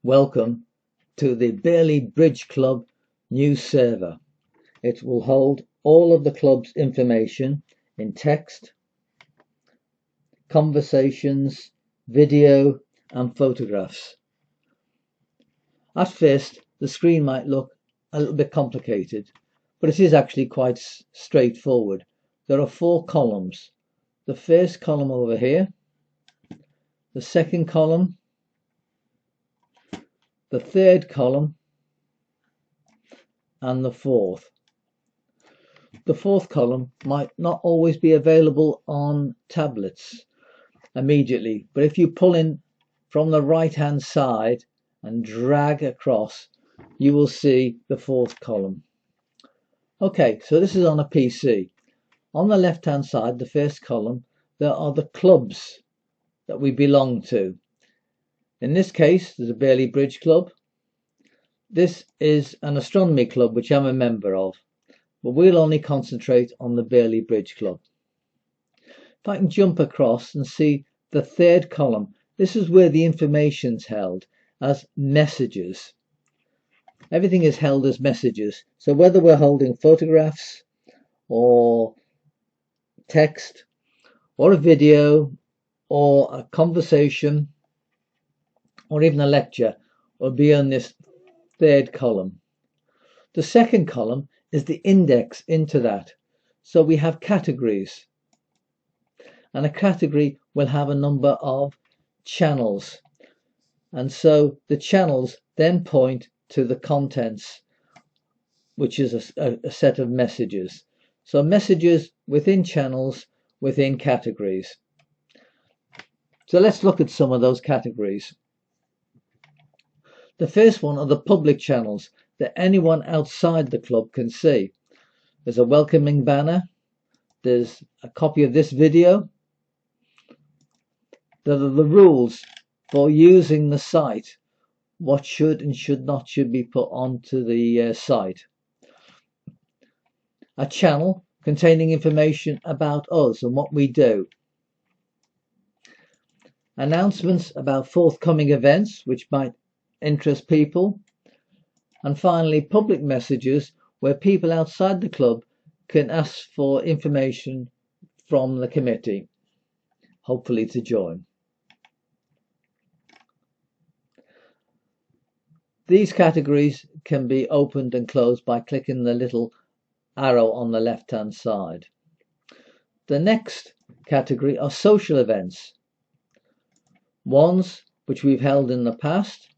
Welcome to the Bearley Bridge Club new server. It will hold all of the club's information in text, conversations, video and photographs. At first, the screen might look a little bit complicated, but it is actually quite straightforward. There are 4 columns. The first column over here, the second column, the third column, and the fourth. The fourth column might not always be available on tablets immediately, but if you pull in from the right hand side and drag across, you will see the fourth column. Okay, so this is on a PC. On the left hand side, the first column, there are the clubs that we belong to. In this case, there's a Bearley Bridge Club. This is an astronomy club which I'm a member of, but we'll only concentrate on the Bearley Bridge Club. If I can jump across and see the third column, this is where the information's held as messages. Everything is held as messages. So whether we're holding photographs or text or a video or a conversation or even a lecture will be on this third column. The second column is the index into that. So we have categories, and a category will have a number of channels, and so the channels then point to the contents, which is a set of messages. So messages within channels within categories. So let's look at some of those categories. The first one are the public channels that anyone outside the club can see. There's a welcoming banner, there's a copy of this video, there are the rules for using the site, what should and should be put onto the site. A channel containing information about us and what we do. Announcements about forthcoming events which might interest people. And finally, public messages where people outside the club can ask for information from the committee, hopefully to join. These categories can be opened and closed by clicking the little arrow on the left hand side. The next category are social events, ones which we've held in the past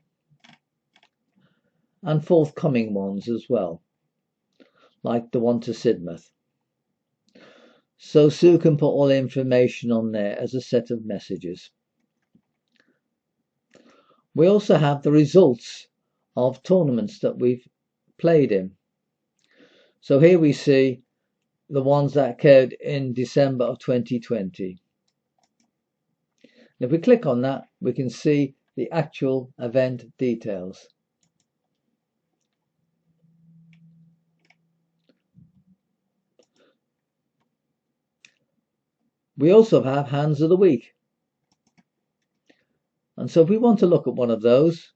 and forthcoming ones as well, like the one to Sidmouth. So Sue can put all the information on there as a set of messages. We also have the results of tournaments that we've played in. So here we see the ones that occurred in December of 2020. If we click on that, we can see the actual event details. We also have Hands of the Week. And so if we want to look at one of those,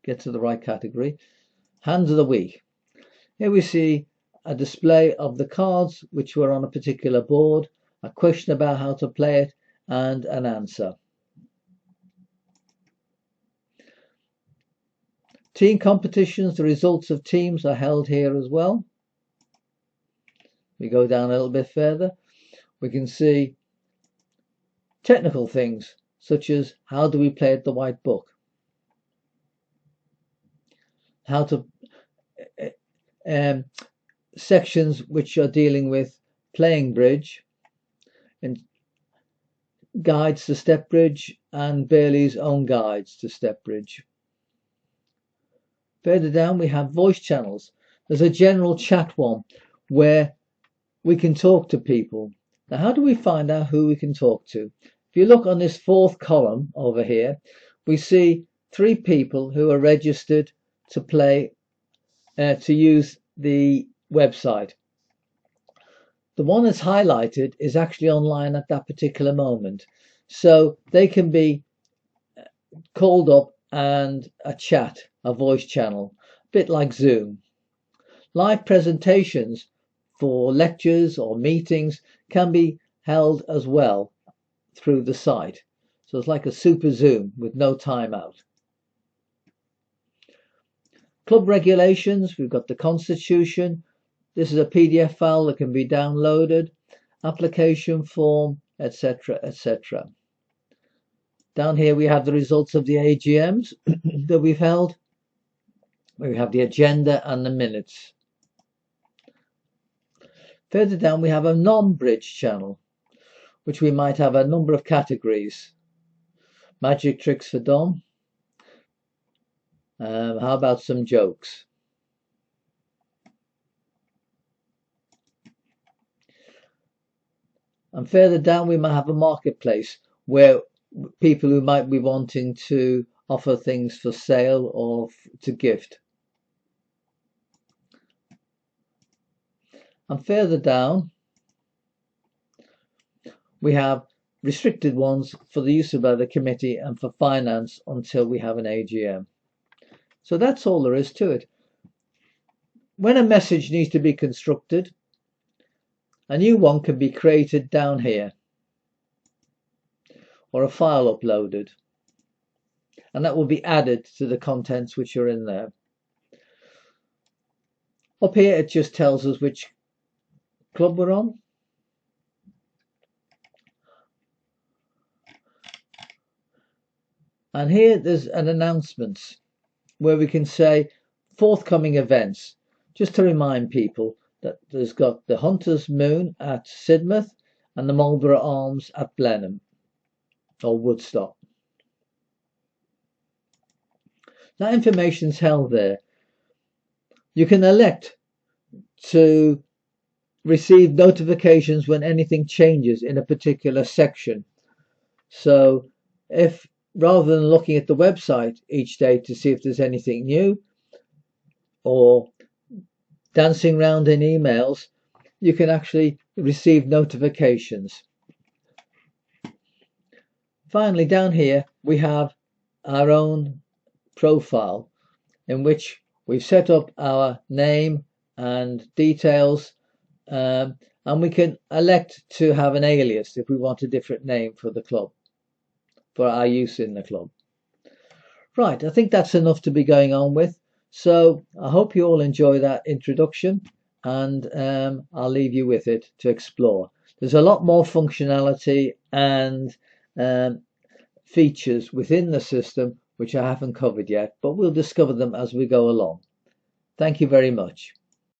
get to the right category, Hands of the Week. Here we see a display of the cards which were on a particular board, a question about how to play it, and an answer. Team competitions, the results of teams are held here as well. We go down a little bit further, we can see technical things such as how do we play at the White Book, how to sections which are dealing with playing bridge, and guides to step bridge and Bearley's own guides to step bridge. Further down we have voice channels. There's a general chat one where we can talk to people. Now how do we find out who we can talk to? If you look on this fourth column over here, we see 3 people who are registered to play, to use the website. The one that's highlighted is actually online at that particular moment. So they can be called up and a chat, a voice channel, a bit like Zoom. Live presentations for lectures or meetings can be held as well through the site. So it's like a super Zoom with no timeout. Club regulations, we've got the constitution. This is a PDF file that can be downloaded, application form, etc., etc. Down here we have the results of the AGMs that we've held. We have the agenda and the minutes. Further down we have a non-bridge channel, which we might have a number of categories. Magic tricks for Dom. How about some jokes? And further down we might have a marketplace where people who might be wanting to offer things for sale or to gift. And further down we have restricted ones for the use of the committee and for finance until we have an AGM. So that's all there is to it. When a message needs to be constructed, a new one can be created down here, or a file uploaded, and that will be added to the contents which are in there. Up here it just tells us which club we're on. And here there's an announcement where we can say forthcoming events, just to remind people that there's got the Hunter's Moon at Sidmouth and the Marlborough Arms at Blenheim or Woodstock. That information's held there. You can elect to receive notifications when anything changes in a particular section. So if rather than looking at the website each day to see if there's anything new or dancing around in emails, you can actually receive notifications. Finally, down here we have our own profile in which we've set up our name and details, and we can elect to have an alias if we want a different name for the club, for our use in the club. Right, I think that's enough to be going on with. So I hope you all enjoy that introduction, and I'll leave you with it to explore. There's a lot more functionality and features within the system which I haven't covered yet, but we'll discover them as we go along. Thank you very much.